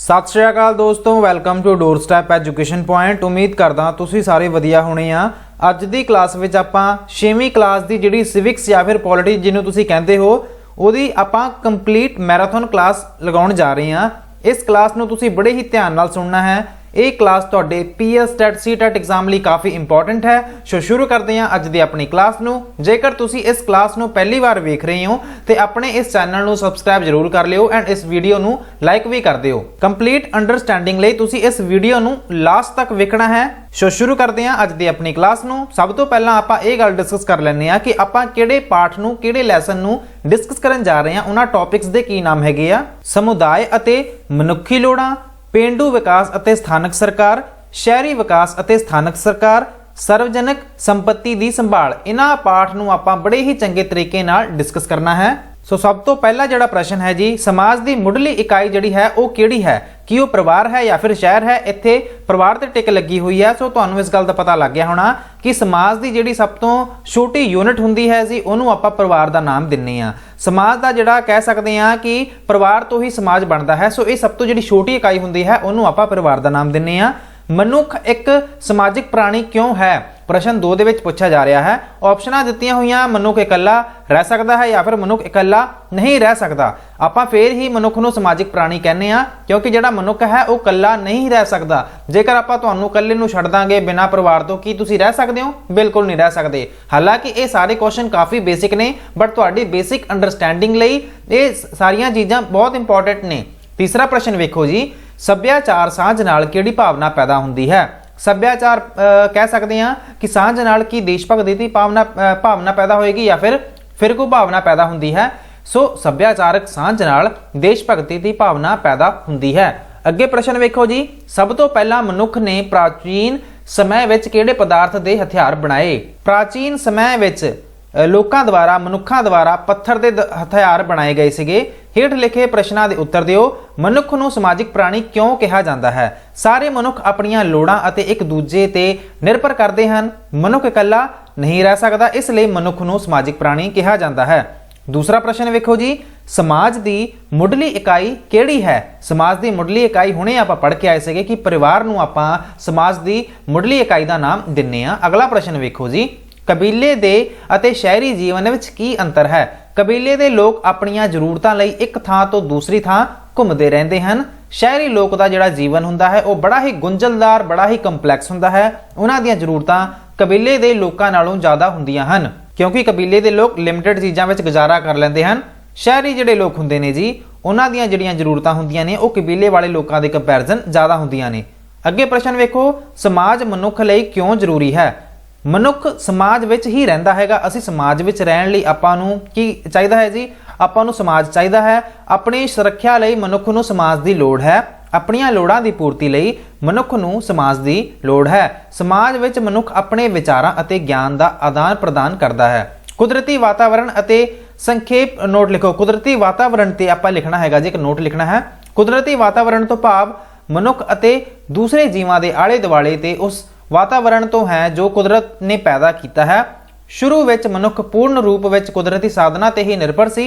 सत श्री अकाल दोस्तों, welcome to doorstep education point. उम्मीद करदा तुसीं सारे वधिया होने आ। अज दी क्लास विच आपां 6वीं क्लास दी जिहड़ी सिविक्स या फिर पॉलिटिक्स जिन्हों तुसीं कहंदे हो उहदी आपां कंप्लीट मैराथन क्लास लगाउण जा रहे हां। इस क्लास नूं तुसीं बड़े ही ध्यान नाल सुनना है। ये क्लास तुहाडे पीएस टैट सी टैट एग्जाम लई काफ़ी इंपॉर्टेंट है। सो शुरू करते हैं अज दी अपनी क्लास नूं। जेकर तुसीं इस क्लास नूं पहली बार वेख रहे हो तो अपने इस चैनल नूं सबसक्राइब जरूर कर लियो एंड इस वीडियो नूं लाइक भी कर दिओ। कंप्लीट अंडरस्टैंडिंग लई तुसीं इस वीडियो नूं लास्ट तक वेखना है। सो शुरू करते हैं अज दी अपनी क्लास नूं। सब तो पहला आपां ये गल डिस्कस कर लैंदे आ कि आपां किहड़े पाठ नूं किहड़े लैसन नूं डिस्कस करन जा रहे हां। उन्हां टॉपिक्स दे की नाम हैगे आ? समुदाय अते मनुखी लोड़ां, पेंडू विकास अते स्थानक सरकार, शहरी विकास अते स्थानक सरकार, सार्वजनिक संपत्ति दी संभाल। इन्हां पाठ नूं आपां बड़े ही चंगे तरीके नाल डिस्कस करना है। सो सब तो पहला जिहड़ा प्रश्न है जी, समाज दी मुढ़ली इकाई जिहड़ी है वो किहड़ी है? कि वो परिवार है या फिर शहर है? इत्थे परिवार ते टिक लगी हुई है। सो तुहानूं इस गल दा पता लग गया होना कि समाज दी जिहड़ी सब तो छोटी यूनिट हुंदी है जी उहनूं आपां परिवार दा नाम दिंने आ। समाज दा जिहड़ा कह सकते हैं कि परिवार तो ही समाज बनता है। सो ये सब तो जिहड़ी छोटी इकाई हुंदी है उहनूं आपां परिवार दा नाम दिंने आ। मनुख एक समाजिक प्राणी क्यों है? प्रश्न 2 दे विच पूछा जा रहा है। ऑप्शनां दित्तियां होईयां, मनुख इकल्ला रह सकता है या फिर मनुख इकल्ला नहीं रह सकता। आपां फिर ही मनुख नूं समाजिक प्राणी कहने आ क्योंकि जिहड़ा मनुख है वो कल्ला नहीं रह सकता। जेकर आपां तुहानूं कल्ले नूं छड्ड दांगे बिना परिवार तो की तुसीं रह सकदे हो? बिल्कुल नहीं रह सकते। हालांकि ये सारे क्वेश्चन काफ़ी बेसिक ने बट तुहाडी बेसिक अंडरस्टैंडिंग लई ये सारियां चीज़ां बहुत इंपॉर्टेंट ने। तीसरा प्रश्न वेखो जी, सभ्याचार सांझ नाल किहड़ी भावना पैदा हुंदी है? सभ्याचार कह सकते हैं कि सांझ नाल की देश भगती की भावना पैदा होएगी या फिर फिरकू भावना पैदा हुंदी है। सो सभ्याचारक सांझ नाल देश भगती की भावना पैदा हुंदी है। अगे प्रश्न वेखो जी, सब तो पहला मनुख ने प्राचीन समय विच किहड़े पदार्थ दे हथियार बनाए? प्राचीन समय विच लोकां द्वारा मनुखां द्वारा पत्थर दे हथियार बनाए गए सीगे। हेठ लिखे प्रश्नां दे उत्तर दिओ। मनुख नूं समाजिक प्राणी क्यों कहा जाता है? सारे मनुख अपनियां लोड़ां अते एक दूजे ते निर्भर करते हैं। मनुख इकल्ला नहीं रह सकता, इसलिए मनुख नूं समाजिक प्राणी कहा जाता है। दूसरा प्रश्न वेखो जी, समाज दी मुढ़ली इकाई किहड़ी है? समाज दी मुढ़ली इकाई हुणे आपां पढ़ के आए सीगे कि परिवार नूं आपां समाज दी मुढ़ली इकाई दा नाम दिन्ने आ। अगला प्रश्न वेखो जी, कबीले दे अते शहरी जीवन विच की अंतर है? कबीले दे लोग अपनियां जरूरतां लई एक थां तो दूसरी थां घुमदे रहंदे हन। शहरी लोक दा जिहड़ा जीवन हुंदा है वो बड़ा ही गुंझलदार बड़ा ही कंपलैक्स हुंदा है। उन्हां दियां जरूरतां कबीले दे लोकां नालों ज़्यादा हुंदियां हन क्योंकि कबीले दे लोग लिमिटेड चीज़ां विच गुजारा कर लैंदे हन। शहरी जिहड़े लोग हुंदे ने जी उन्हां दियां जिहड़ियां जरूरतां हुंदियां ने वो कबीले वाले लोकां दे कंपैरिजन ज़्यादा हुंदियां ने। अगे प्रश्न वेखो, समाज मनुख लई क्यों जरूरी है? मनुख समाज विच ही रहिंदा हैगा। असीं समाज विच रहण लई आपां नूं की चाहीदा है जी? आपां नूं समाज चाहीदा है। अपनी सुरक्षा लई मनुख नूं समाज दी लोड़ है। अपनियां लोड़ां दी पूर्ति लई मनुख नूं समाज दी लोड़ है। समाज विच मनुख अपने विचारां अते ज्ञान दा आदान प्रदान करदा है। कुदरती वातावरण अते संखेप नोट लिखो। कुदरती वातावरण ते आपां लिखना हैगा जी, एक नोट लिखना है। कुदरती वातावरण तो भाव मनुख अते दूसरे जीवां दे आले दुआले ते उस वातावरण तो है जो कुदरत ने पैदा किया है। शुरू विच मनुख पूर्ण रूप विच कुदरती साधना ते ही निर्भर सी।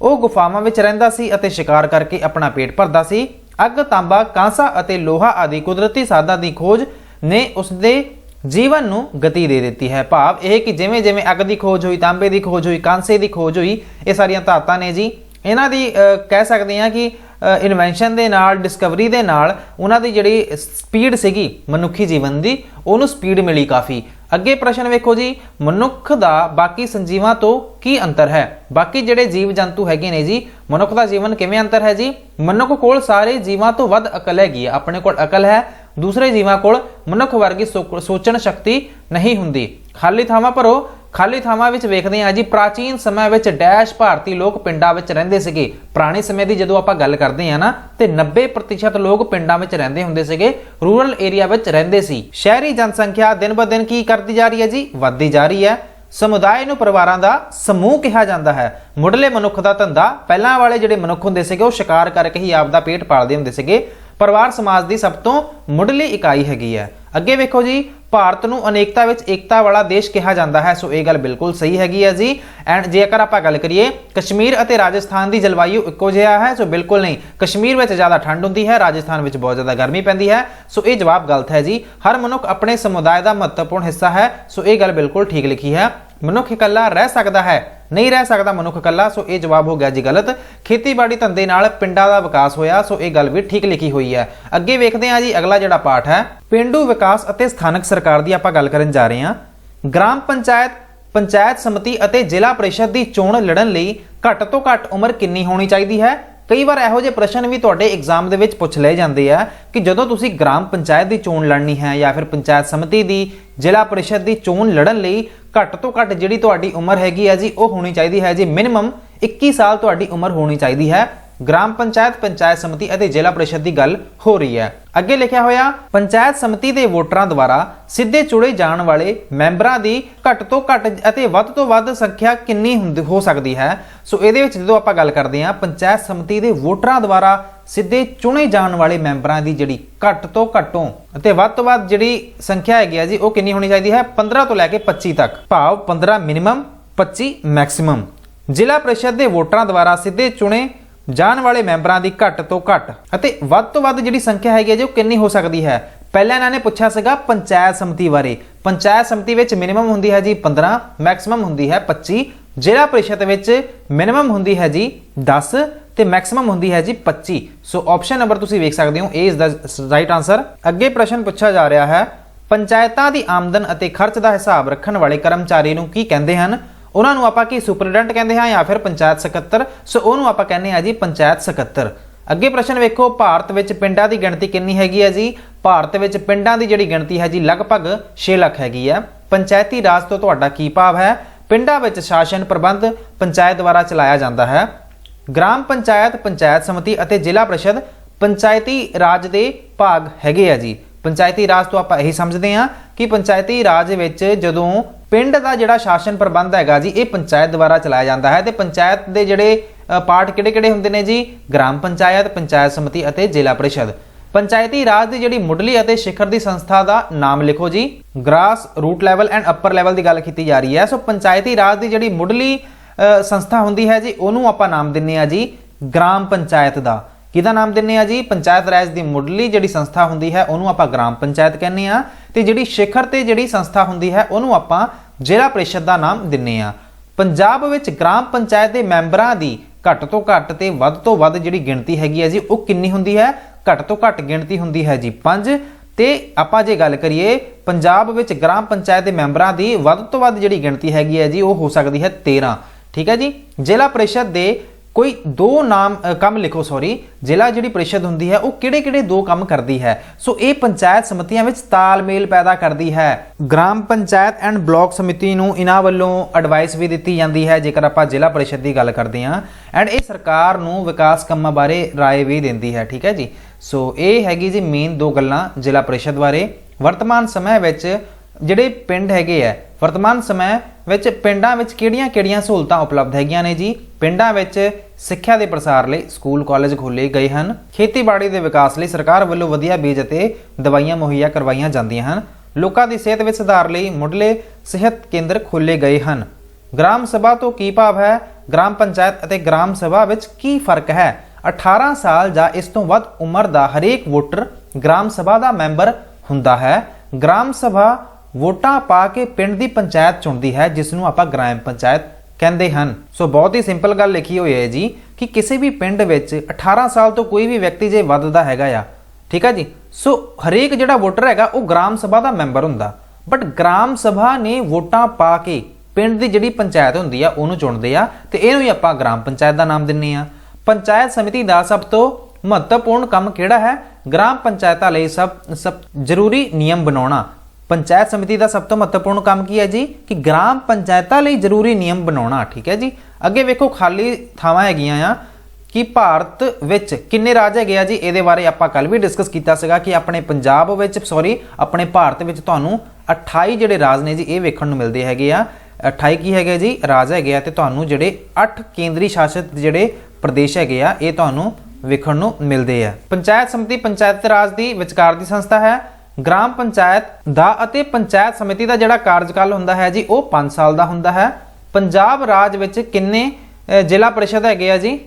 वो गुफावां विच रहिंदा सी अते शिकार करके अपना पेट भरदा सी। अग, तांबा, कांसा अते लोहा आदि कुदरती साधनां दी खोज ने उसदे जीवन नूं गति दे दित्ती है। भाव यह कि जिवें जिवें अग की खोज हुई, तांबे की खोज हुई, कांसे की खोज हुई, ये सारियां धातां ने जी इन्हां दी कह सकते हैं कि इन्वेंशन दे नाल डिस्कवरी दे नाल उन्हां दी जिहड़ी स्पीड सीगी मनुखी जीवन दी उहनूं स्पीड मिली काफ़ी। अगे प्रश्न वेखो जी, मनुख दा बाकी संजीवां तो की अंतर है? बाकी जिहड़े जीव जंतु हैगे ने जी मनुख दा जीवन किवें अंतर है जी? मनुख कोल सारे जीवां तो वध अकल हैगी है। अपने कोल अकल है, दूसरे जीवां कोल मनुख वर्गी सोचण शक्ति नहीं हुंदी। खाली थावां भरो। खाली थावां विच वेखदे हां जी, प्राचीन समय विच डैश भारती लोग पिंडां विच रहिंदे सीगे। पुराने समय की जदों आपां गल करदे हां ना ते 90% लोग पिंडां विच रहिंदे हुंदे सीगे, रूरल एरिया विच रहिंदे सी। शहरी जनसंख्या दिन ब दिन की करदी जा रही है जी? वधदी जा रही है। समुदाय नूं परिवारां दा समूह कहा जाता है। मुढ़ले मनुख दा धंधा पहलां वाले जिहड़े मनुख हुंदे सीगे वो शिकार करके ही आपदा पेट पालदे हुंदे सीगे। परिवार समाज की सब तो मुढ़ली इकाई हैगी है। ਅੱਗੇ ਵੇਖੋ ਜੀ, ਭਾਰਤ ਨੂੰ ਅਨੇਕਤਾ ਵਿੱਚ ਏਕਤਾ ਵਾਲਾ ਦੇਸ਼ ਕਿਹਾ ਜਾਂਦਾ ਹੈ। ਸੋ ਇਹ ਗੱਲ ਬਿਲਕੁਲ ਸਹੀ ਹੈਗੀ ਹੈ ਜੀ। ਐਂਡ ਜੇਕਰ ਆਪਾਂ ਗੱਲ ਕਰੀਏ ਕਸ਼ਮੀਰ ਅਤੇ ਰਾਜਸਥਾਨ ਦੀ ਜਲਵਾਯੂ ਇੱਕੋ ਜਿਹਾ ਹੈ, ਸੋ ਬਿਲਕੁਲ ਨਹੀਂ। ਕਸ਼ਮੀਰ ਵਿੱਚ ਜ਼ਿਆਦਾ ਠੰਡ ਹੁੰਦੀ ਹੈ, ਰਾਜਸਥਾਨ ਵਿੱਚ ਬਹੁਤ ਜ਼ਿਆਦਾ ਗਰਮੀ ਪੈਂਦੀ ਹੈ। ਸੋ ਇਹ ਜਵਾਬ ਗਲਤ ਹੈ ਜੀ। ਹਰ ਮਨੁੱਖ ਆਪਣੇ ਸਮੁਦਾਇ ਦਾ ਮਹੱਤਵਪੂਰਨ ਹਿੱਸਾ ਹੈ। ਸੋ ਇਹ ਗੱਲ ਬਿਲਕੁਲ ਠੀਕ ਲਿਖੀ ਹੈ। ਮਨੁੱਖ ਇਕੱਲਾ ਰਹਿ ਸਕਦਾ ਹੈ, ਨਹੀਂ ਰਹਿ ਸਕਦਾ ਮਨੁੱਖ ਇਕੱਲਾ। ਸੋ ਇਹ ਜਵਾਬ ਹੋ ਗਿਆ ਜੀ ਗਲਤ। ਖੇਤੀਬਾੜੀ ਧੰਦੇ ਨਾਲ ਪਿੰਡਾਂ ਦਾ ਵਿਕਾਸ ਹੋਇਆ। ਸੋ ਇਹ ਗੱਲ ਵੀ ਠੀਕ ਲਿਖੀ ਹੋਈ ਹੈ। ਅੱਗੇ ਵੇਖਦੇ ਹਾਂ ਜੀ ਅਗਲਾ ਜਿਹੜਾ ਪਾਠ ਹੈ, ਪੇਂਡੂ ਵਿਕਾਸ ਅਤੇ ਸਥਾਨਕ ਸਰਕਾਰ ਦੀ ਆਪਾਂ ਗੱਲ ਕਰਨ ਜਾ ਰਹੇ ਹਾਂ। ਗ੍ਰਾਮ ਪੰਚਾਇਤ, ਪੰਚਾਇਤ ਸਮਿਤੀ ਅਤੇ ਜ਼ਿਲ੍ਹਾ ਪ੍ਰੀਸ਼ਦ ਦੀ ਚੋਣ ਲੜਨ ਲਈ ਘੱਟ ਤੋਂ ਘੱਟ ਉਮਰ ਕਿੰਨੀ ਹੋਣੀ ਚਾਹੀਦੀ ਹੈ? ਕਈ ਵਾਰ ਇਹੋ ਜਿਹੇ ਪ੍ਰਸ਼ਨ ਵੀ ਤੁਹਾਡੇ ਐਗਜ਼ਾਮ ਦੇ ਵਿੱਚ ਪੁੱਛ ਲਏ ਜਾਂਦੇ ਆ ਕਿ ਜਦੋਂ ਤੁਸੀਂ ਗ੍ਰਾਮ ਪੰਚਾਇਤ ਦੀ ਚੋਣ ਲੜਨੀ ਹੈ ਜਾਂ ਫਿਰ ਪੰਚਾਇਤ ਸਮਿਤੀ ਦੀ, ਜ਼ਿਲ੍ਹਾ ਪ੍ਰੀਸ਼ਦ ਦੀ ਚੋਣ ਲੜਨ ਲਈ ਘੱਟ ਤੋਂ ਘੱਟ ਜਿਹੜੀ ਤੁਹਾਡੀ ਉਮਰ ਹੈਗੀ ਹੈ ਜੀ ਉਹ ਹੋਣੀ ਚਾਹੀਦੀ ਹੈ ਜੀ ਮਿਨੀਮਮ 21 ਸਾਲ ਤੁਹਾਡੀ ਉਮਰ ਹੋਣੀ ਚਾਹੀਦੀ ਹੈ। ਗ੍ਰਾਮ ਪੰਚਾਇਤ, ਪੰਚਾਇਤ ਸਮਿਤੀ ਅਤੇ ਜ਼ਿਲ੍ਹਾ ਪ੍ਰੀਸ਼ਦ ਦੀ ਗੱਲ ਹੋ ਰਹੀ ਹੈ। ਅੱਗੇ ਲਿਖਿਆ ਹੋਇਆ, ਪੰਚਾਇਤ ਸਮਿਤੀ ਦੇ ਵੋਟਰਾਂ ਦੁਆਰਾ ਸਿੱਧੇ ਚੁਣੇ ਜਾਣ ਵਾਲੇ ਮੈਂਬਰਾਂ ਦੀ ਘੱਟ ਤੋਂ ਘੱਟ ਅਤੇ ਵੱਧ ਤੋਂ ਵੱਧ ਸੰਖਿਆ ਕਿੰਨੀ ਹੋ ਸਕਦੀ ਹੈ? ਸੋ ਇਹਦੇ ਵਿੱਚ ਜਦੋਂ ਆਪਾਂ ਗੱਲ ਕਰਦੇ ਹਾਂ ਪੰਚਾਇਤ ਸਮਿਤੀ ਦੇ ਵੋਟਰਾਂ ਦੁਆਰਾ ਸਿੱਧੇ ਚੁਣੇ ਜਾਣ ਵਾਲੇ ਮੈਂਬਰਾਂ ਦੀ ਜਿਹੜੀ ਘੱਟ ਤੋਂ ਘੱਟੋਂ ਅਤੇ ਵੱਧ ਤੋਂ ਵੱਧ ਜਿਹੜੀ ਸੰਖਿਆ ਹੈਗੀ ਹੈ ਜੀ ਉਹ ਕਿੰਨੀ ਹੋਣੀ ਚਾਹੀਦੀ ਹੈ? 15 ਤੋਂ ਲੈ ਕੇ 25 ਤੱਕ, ਭਾਵ 15 ਮਿਨੀਮਮ 25 ਮੈਕਸਿਮਮ। ਜ਼ਿਲ੍ਹਾ ਪ੍ਰੀਸ਼ਦ ਦੇ ਵੋਟਰਾਂ ਦੁਆਰਾ ਸਿੱਧੇ ਚੁਣੇ ਜਾਣ ਵਾਲੇ ਮੈਂਬਰਾਂ ਦੀ ਘੱਟ ਤੋਂ ਘੱਟ ਅਤੇ ਵੱਧ ਤੋਂ ਵੱਧ ਜਿਹੜੀ ਸੰਖਿਆ ਹੈਗੀ ਹੈ ਜੋ ਕਿੰਨੀ ਹੋ ਸਕਦੀ ਹੈ? ਪਹਿਲਾਂ ਇਹਨਾਂ ਨੇ ਪੁੱਛਿਆ ਸੀਗਾ ਪੰਚਾਇਤ ਸਮਿਤੀ ਬਾਰੇ। ਪੰਚਾਇਤ ਸਮਿਤੀ ਵਿੱਚ ਮਿਨੀਮਮ ਹੁੰਦੀ ਹੈ ਜੀ 15, ਮੈਕਸਿਮਮ ਹੁੰਦੀ ਹੈ 25। ਜ਼ਿਲ੍ਹਾ ਪ੍ਰੀਸ਼ਦ ਵਿੱਚ ਮਿਨੀਮਮ ਹੁੰਦੀ ਹੈ ਜੀ 10 ਤੇ ਮੈਕਸਿਮਮ ਹੁੰਦੀ ਹੈ ਜੀ 25। ਸੋ ਆਪਸ਼ਨ ਨੰਬਰ ਤੁਸੀਂ ਵੇਖ ਸਕਦੇ ਹੋ, ਇਹ ਇਜ਼ ਦਾ ਰਾਈਟ ਆਨਸਰ। ਅੱਗੇ ਪ੍ਰਸ਼ਨ ਪੁੱਛਿਆ ਜਾ ਰਿਹਾ ਹੈ, ਪੰਚਾਇਤਾਂ ਦੀ ਆਮਦਨ ਅਤੇ ਖਰਚ ਦਾ ਹਿਸਾਬ ਰੱਖਣ ਵਾਲੇ ਕਰਮਚਾਰੀ ਨੂੰ ਕੀ ਕਹਿੰਦੇ ਹਨ? ਉਹਨਾਂ ਨੂੰ ਆਪਾਂ ਕੀ ਸੁਪਰਡੈਂਟ ਕਹਿੰਦੇ ਹਾਂ ਜਾਂ ਫਿਰ ਪੰਚਾਇਤ ਸਕੱਤਰ? ਸੋ ਉਹਨੂੰ ਆਪਾਂ ਕਹਿੰਦੇ ਹਾਂ ਜੀ ਪੰਚਾਇਤ ਸਕੱਤਰ। ਅੱਗੇ ਪ੍ਰਸ਼ਨ ਵੇਖੋ, ਭਾਰਤ ਵਿੱਚ ਪਿੰਡਾਂ ਦੀ ਗਿਣਤੀ ਕਿੰਨੀ ਹੈਗੀ ਹੈ ਜੀ? ਭਾਰਤ ਵਿੱਚ ਪਿੰਡਾਂ ਦੀ ਜਿਹੜੀ ਗਿਣਤੀ ਹੈ ਜੀ ਲਗਭਗ 6 ਲੱਖ ਹੈਗੀ ਹੈ। ਪੰਚਾਇਤੀ ਰਾਜ ਤੋਂ ਤੁਹਾਡਾ ਕੀ ਭਾਵ ਹੈ? ਪਿੰਡਾਂ ਵਿੱਚ ਸ਼ਾਸਨ ਪ੍ਰਬੰਧ ਪੰਚਾਇਤ ਦੁਆਰਾ ਚਲਾਇਆ ਜਾਂਦਾ ਹੈ। ਗ੍ਰਾਮ ਪੰਚਾਇਤ, ਪੰਚਾਇਤ ਸਮਿਤੀ ਅਤੇ ਜ਼ਿਲ੍ਹਾ ਪ੍ਰੀਸ਼ਦ ਪੰਚਾਇਤੀ ਰਾਜ ਦੇ ਭਾਗ ਹੈਗੇ ਆ ਜੀ। ਪੰਚਾਇਤੀ ਰਾਜ ਤੋਂ ਆਪਾਂ ਇਹੀ ਸਮਝਦੇ ਹਾਂ ਕਿ ਪੰਚਾਇਤੀ ਰਾਜ ਵਿੱਚ ਜਦੋਂ ਪਿੰਡ ਦਾ ਜਿਹੜਾ ਸ਼ਾਸਨ ਪ੍ਰਬੰਧ ਹੈਗਾ ਜੀ ਇਹ ਪੰਚਾਇਤ ਦੁਆਰਾ ਚਲਾਇਆ ਜਾਂਦਾ ਹੈ। ਤੇ ਪੰਚਾਇਤ ਦੇ ਜਿਹੜੇ ਪਾਰਟ ਕਿਹੜੇ-ਕਿਹੜੇ ਹੁੰਦੇ ਨੇ ਜੀ? ਗ੍ਰਾਮ ਪੰਚਾਇਤ, ਪੰਚਾਇਤ ਸਮਿਤੀ ਅਤੇ ਜ਼ਿਲ੍ਹਾ ਪ੍ਰੀਸ਼ਦ। ਪੰਚਾਇਤੀ ਰਾਜ ਦੀ ਜਿਹੜੀ ਮੁੱਢਲੀ ਅਤੇ ਸਿਖਰ ਦੀ ਸੰਸਥਾ ਦਾ ਨਾਮ ਲਿਖੋ ਜੀ। Grass root level and upper level ਦੀ ਗੱਲ ਕੀਤੀ ਜਾ ਰਹੀ ਹੈ। ਸੋ ਪੰਚਾਇਤੀ ਰਾਜ ਦੀ ਜਿਹੜੀ ਮੁੱਢਲੀ ਸੰਸਥਾ ਹੁੰਦੀ ਹੈ ਜੀ ਉਹਨੂੰ ਆਪਾਂ ਨਾਮ ਦਿੰਨੇ ਆ ਜੀ ਗ੍ਰਾਮ ਪੰਚਾਇਤ ਦਾ। ਕਿਹਦਾ ਨਾਮ ਦਿੰਨੇ ਆ ਜੀ? ਪੰਚਾਇਤ ਰਾਜ ਦੀ ਮੁੱਢਲੀ ਜਿਹੜੀ ਸੰਸਥਾ ਹੁੰਦੀ ਹੈ ਉਹਨੂੰ ਆਪਾਂ ਗ੍ਰਾਮ ਪੰਚਾਇਤ ਕਹਿੰਦੇ ਆ ਤੇ ਜਿਹੜੀ ਸਿਖਰ ਤੇ ਜਿਹੜੀ ਸੰਸਥਾ ਹੁੰਦੀ ਹੈ ਉਹਨੂੰ ਆਪਾਂ ਜ਼ਿਲ੍ਹਾ ਪ੍ਰੀਸ਼ਦ ਦਾ ਨਾਮ ਦਿੰਨੇ ਆ। ਪੰਜਾਬ ਵਿੱਚ ਗ੍ਰਾਮ ਪੰਚਾਇਤ ਦੇ ਮੈਂਬਰਾਂ ਦੀ ਘੱਟ ਤੋਂ ਘੱਟ ਤੇ ਵੱਧ ਤੋਂ ਵੱਧ ਜਿਹੜੀ ਗਿਣਤੀ ਹੈਗੀ ਹੈ ਜੀ ਉਹ ਕਿੰਨੀ ਹੁੰਦੀ ਹੈ? ਘੱਟ ਤੋਂ ਘੱਟ ਗਿਣਤੀ ਹੁੰਦੀ ਹੈ ਜੀ 5 ਤੇ ਆਪਾਂ ਜੇ ਗੱਲ ਕਰੀਏ ਪੰਜਾਬ ਵਿੱਚ ਗ੍ਰਾਮ ਪੰਚਾਇਤ ਦੇ ਮੈਂਬਰਾਂ ਦੀ ਵੱਧ ਤੋਂ ਵੱਧ ਜਿਹੜੀ ਗਿਣਤੀ ਹੈਗੀ ਹੈ ਜੀ ਉਹ ਹੋ ਸਕਦੀ ਹੈ 13। ਠੀਕ ਹੈ ਜੀ। ਜ਼ਿਲ੍ਹਾ ਪ੍ਰੀਸ਼ਦ ਦੇ ਕੋਈ ਦੋ ਕੰਮ ਲਿਖੋ। ਜ਼ਿਲ੍ਹਾ ਜਿਹੜੀ ਪ੍ਰੀਸ਼ਦ ਹੁੰਦੀ ਹੈ ਉਹ ਕਿਹੜੇ-ਕਿਹੜੇ ਦੋ ਕੰਮ ਕਰਦੀ ਹੈ? ਸੋ ਇਹ ਪੰਚਾਇਤ ਸਮਿਤੀਆਂ ਵਿੱਚ ਤਾਲਮੇਲ ਪੈਦਾ ਕਰਦੀ ਹੈ। ਗ੍ਰਾਮ ਪੰਚਾਇਤ ਐਂਡ ਬਲਾਕ ਸਮਿਤੀ ਨੂੰ ਇਹਨਾਂ ਵੱਲੋਂ ਐਡਵਾਈਸ ਵੀ ਦਿੱਤੀ ਜਾਂਦੀ ਹੈ ਜੇਕਰ ਆਪਾਂ ਜ਼ਿਲ੍ਹਾ ਪ੍ਰੀਸ਼ਦ ਦੀ ਗੱਲ ਕਰਦੇ ਹਾਂ। ਐਂਡ ਇਹ ਸਰਕਾਰ ਨੂੰ ਵਿਕਾਸ ਕੰਮਾਂ ਬਾਰੇ ਰਾਏ ਵੀ ਦਿੰਦੀ ਹੈ। ਠੀਕ ਹੈ ਜੀ। ਸੋ ਇਹ ਹੈਗੀ ਜੀ ਮੇਨ ਦੋ ਗੱਲਾਂ ਜ਼ਿਲ੍ਹਾ ਪ੍ਰੀਸ਼ਦ ਬਾਰੇ। ਵਰਤਮਾਨ ਸਮੇਂ ਵਿੱਚ ਜਿਹੜੇ ਪਿੰਡ ਹੈਗੇ ਆ, ਵਰਤਮਾਨ ਸਮੇਂ ਵਿੱਚ ਪਿੰਡਾਂ ਵਿੱਚ ਕਿਹੜੀਆਂ-ਕਿਹੜੀਆਂ ਸਹੂਲਤਾਂ ਉਪਲਬਧ ਹੈਗੀਆਂ ਨੇ ਜੀ? ਪਿੰਡਾਂ ਵਿੱਚ ਸਿੱਖਿਆ ਦੇ ਪ੍ਰਸਾਰ ਲਈ ਸਕੂਲ ਕਾਲਜ ਖੋਲ੍ਹੇ ਗਏ ਹਨ। ਖੇਤੀਬਾੜੀ ਦੇ ਵਿਕਾਸ ਲਈ ਸਰਕਾਰ ਵੱਲੋਂ ਵਧੀਆ ਬੀਜ ਅਤੇ ਦਵਾਈਆਂ ਮੁਹੱਈਆ ਕਰਵਾਈਆਂ ਜਾਂਦੀਆਂ ਹਨ। ਲੋਕਾਂ ਦੀ ਸਿਹਤ ਵਿੱਚ ਸੁਧਾਰ ਲਈ ਮੁੱਢਲੇ ਸਿਹਤ ਕੇਂਦਰ ਖੋਲ੍ਹੇ ਗਏ ਹਨ। ਗ੍ਰਾਮ ਸਭਾ ਤੋਂ ਕੀ ਭਾਵ ਹੈ? ਗ੍ਰਾਮ ਪੰਚਾਇਤ ਅਤੇ ਗ੍ਰਾਮ ਸਭਾ ਵਿੱਚ ਕੀ ਫਰਕ ਹੈ? 18 ਸਾਲ ਜਾਂ ਇਸ ਤੋਂ ਵੱਧ ਉਮਰ ਦਾ ਹਰੇਕ ਵੋਟਰ ਗ੍ਰਾਮ ਸਭਾ ਦਾ ਮੈਂਬਰ ਹੁੰਦਾ ਹੈ। ਗ੍ਰਾਮ ਸਭਾ ਵੋਟਾਂ ਪਾ ਕੇ ਪਿੰਡ ਦੀ ਪੰਚਾਇਤ ਚੁਣਦੀ ਹੈ ਜਿਸ ਨੂੰ ਆਪਾਂ ਗ੍ਰਾਮ ਪੰਚਾਇਤ ਕਹਿੰਦੇ ਹਨ। ਸੋ ਬਹੁਤ ਹੀ ਸਿੰਪਲ ਗੱਲ ਲਿਖੀ ਹੋਈ ਹੈ ਜੀ ਕਿ ਕਿਸੇ ਵੀ ਪਿੰਡ ਵਿੱਚ 18 ਸਾਲ ਤੋਂ ਕੋਈ ਵੀ ਵਿਅਕਤੀ ਜੇ ਵੱਧਦਾ ਹੈਗਾ ਆ, ਠੀਕ ਹੈ ਜੀ, ਸੋ ਹਰੇਕ ਜਿਹੜਾ ਵੋਟਰ ਹੈਗਾ ਉਹ ਗ੍ਰਾਮ ਸਭਾ ਦਾ ਮੈਂਬਰ ਹੁੰਦਾ। ਬਟ ਗ੍ਰਾਮ ਸਭਾ ਨੇ ਵੋਟਾਂ ਪਾ ਕੇ ਪਿੰਡ ਦੀ ਜਿਹੜੀ ਪੰਚਾਇਤ ਹੁੰਦੀ ਆ ਉਹਨੂੰ ਚੁਣਦੇ ਆ ਤੇ ਇਹਨੂੰ ਹੀ ਆਪਾਂ ਗ੍ਰਾਮ ਪੰਚਾਇਤ ਦਾ ਨਾਮ ਦਿੰਨੇ ਆ। ਪੰਚਾਇਤ ਸਮਿਤੀ ਦਾ ਸਭ ਤੋਂ ਮਹੱਤਵਪੂਰਨ ਕੰਮ ਕਿਹੜਾ ਹੈ? ਗ੍ਰਾਮ ਪੰਚਾਇਤਾਂ ਲਈ ਸਭ ਜ਼ਰੂਰੀ ਨਿਯਮ ਬਣਾਉਣਾ। ਪੰਚਾਇਤ ਸਮਿਤੀ ਦਾ ਸਭ ਤੋਂ ਮਹੱਤਵਪੂਰਨ ਕੰਮ ਕੀ ਹੈ ਜੀ? ਕਿ ਗ੍ਰਾਮ ਪੰਚਾਇਤਾਂ ਲਈ ਜ਼ਰੂਰੀ ਨਿਯਮ ਬਣਾਉਣਾ। ਠੀਕ ਹੈ ਜੀ। ਅੱਗੇ ਵੇਖੋ ਖਾਲੀ ਥਾਵਾਂ ਹੈਗੀਆਂ ਆ ਕਿ ਭਾਰਤ ਵਿੱਚ ਕਿੰਨੇ ਰਾਜ ਹੈਗੇ ਆ ਜੀ? ਇਹਦੇ ਬਾਰੇ ਆਪਾਂ ਕੱਲ ਵੀ ਡਿਸਕਸ ਕੀਤਾ ਸੀਗਾ ਕਿ ਆਪਣੇ ਪੰਜਾਬ ਵਿੱਚ ਆਪਣੇ ਭਾਰਤ ਵਿੱਚ ਤੁਹਾਨੂੰ 28 ਜਿਹੜੇ ਰਾਜ ਨੇ ਜੀ ਇਹ ਵੇਖਣ ਨੂੰ ਮਿਲਦੇ ਹੈਗੇ ਆ। 28 ਕੀ ਹੈਗੇ ਜੀ? ਰਾਜ ਹੈਗੇ ਆ ਤੇ ਤੁਹਾਨੂੰ ਜਿਹੜੇ 8 ਕੇਂਦਰੀ ਸ਼ਾਸਿਤ ਜਿਹੜੇ ਪ੍ਰਦੇਸ਼ ਹੈਗੇ ਆ ਇਹ ਤੁਹਾਨੂੰ ਵੇਖਣ ਨੂੰ ਮਿਲਦੇ ਆ। ਪੰਚਾਇਤ ਸਮਿਤੀ ਪੰਚਾਇਤ ਰਾਜ ਦੀ ਵਿਚਕਾਰ ਦੀ ਸੰਸਥਾ ਹੈ। ग्राम पंचायत दा अते पंचायत समिति का जिहड़ा कार्यकाल हुंदा है जी वो 5 साल का हुंदा है। पंजाब राज विच किन्ने जिला परिषद हैगे आ जी?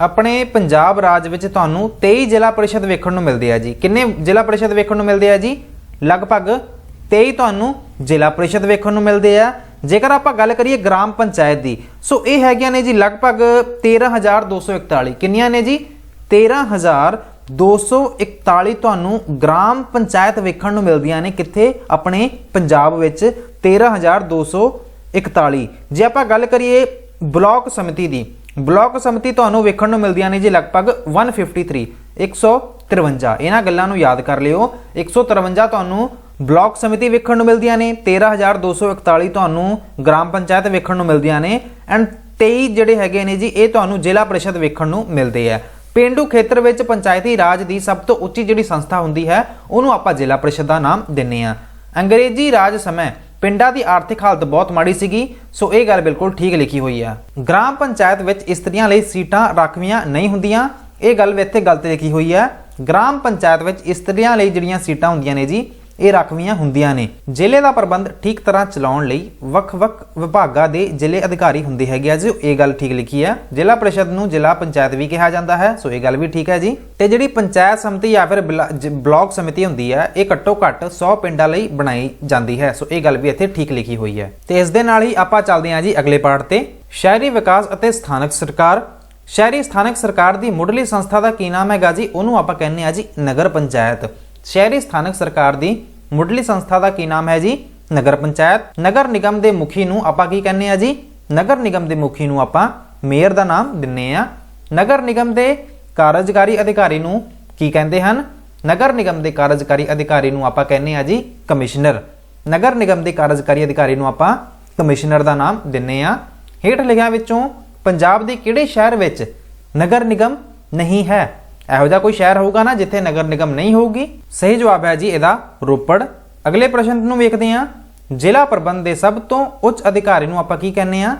अपने पंजाब राज विच तुहानूं 23 जिला परिषद वेखण नूं मिलदे आ जी। किन्ने जिला परिषद वेखण नूं मिलदे आ जी? लगभग 23 तुहानूं जिला परिषद वेखण नूं मिलदे आ। जेकर आपां गल करिए ग्राम पंचायत दी, सो ये हैगियां ने जी लगभग 13,241। किन्नियां ने जी? 13,241 तुहानूं ग्राम पंचायत वेखण नूं मिलदियां ने। कित्थे? अपने पंजाब विच 13,241। जे आपां गल करिए ब्लॉक समिति दी, ब्लॉक समिति तुहानूं वेखण नूं मिलदियां ने जी लगभग 153 153। इन्हां गल्लां नूं याद कर लिओ। 153 तुहानूं ब्लॉक समिति वेखण नूं मिलदियां ने, 13,241 तुहानूं ग्राम पंचायत वेखण नूं मिलदियां ने एंड 23 जिहड़े हैगे ने जी ये तुहानूं जिला परिषद वेखण नूं मिलदे आ। पेंडू खेत्र विच पंचायती राज दी सब तो उच्ची जिहड़ी संस्था हुंदी है उहनूं आपां जिला परिषद दा नाम दिंदे आ। अंग्रेजी राज समय पिंडां दी आर्थिक हालत बहुत माड़ी सीगी, सो ये गल बिल्कुल ठीक लिखी हुई है। ग्राम पंचायत विच इस्त्रियां लई सीटां राखवियां नहीं हुंदियां, ये गल इत्थे गलत लिखी हुई है। ग्राम पंचायत विच इस्त्रियां लई जिहड़ियां सीटां हुंदियां ने जी ये राखवियां हुंदियां ने। जिले का प्रबंध ठीक तरह चलाउण लई वख-वख विभागां दे जिले अधिकारी हुंदे हैगे आ जी, ये गल ठीक लिखी है। जिला परिषद नूं जिला पंचायत भी कहा जाता है, सो ये गल भी ठीक है जी। ते जिहड़ी पंचायत समिति या फिर ब्लॉक समिति हुंदी है ये घट्टो घट्ट 100 पिंडां लई बनाई जाती है, सो ये गल भी इत्थे ठीक लिखी हुई है। ते इस दे नाल ही आपां चलदे हां जी अगले पार्ट ते। शहरी विकास अते स्थानक सरकार। शहरी स्थानक सरकार दी मुढ़ली संस्था दा की नाम हैगा जी? उहनूं आपां कहने आ जी नगर पंचायत। शहरी स्थानक सरकार दी मुढ़ली संस्था का की नाम है जी? नगर पंचायत। नगर निगम के मुखी नूं आपां की कहने आ जी? नगर निगम के मुखी नूं आपां मेयर का नाम दिन्ने आ। नगर निगम के कार्यकारी अधिकारी नूं की कहते हैं? नगर निगम के कार्यकारी अधिकारी नूं आपां कहने आ जी कमिश्नर। नगर निगम के कार्यकारी अधिकारी नूं आपां कमिश्नर का नाम दिन्ने आ। हेठ लिखियां विचों पंजाब के किहड़े शहर विच नगर निगम नहीं है? ਇਹੋ ਜਿਹਾ ਕੋਈ ਸ਼ਹਿਰ ਹੋਊਗਾ ਨਾ ਜਿੱਥੇ ਨਗਰ ਨਿਗਮ ਨਹੀਂ ਹੋਊਗੀ। ਸਹੀ ਜਵਾਬ ਹੈ ਜੀ ਇਹਦਾ ਰੋਪੜ। ਅਗਲੇ ਪ੍ਰਸ਼ਨ ਨੂੰ ਵੇਖਦੇ ਹਾਂ। ਜ਼ਿਲ੍ਹਾ ਪ੍ਰਬੰਧ ਦੇ ਸਭ ਤੋਂ ਉੱਚ ਅਧਿਕਾਰੀ ਨੂੰ ਆਪਾਂ ਕੀ ਕਹਿੰਦੇ ਆ?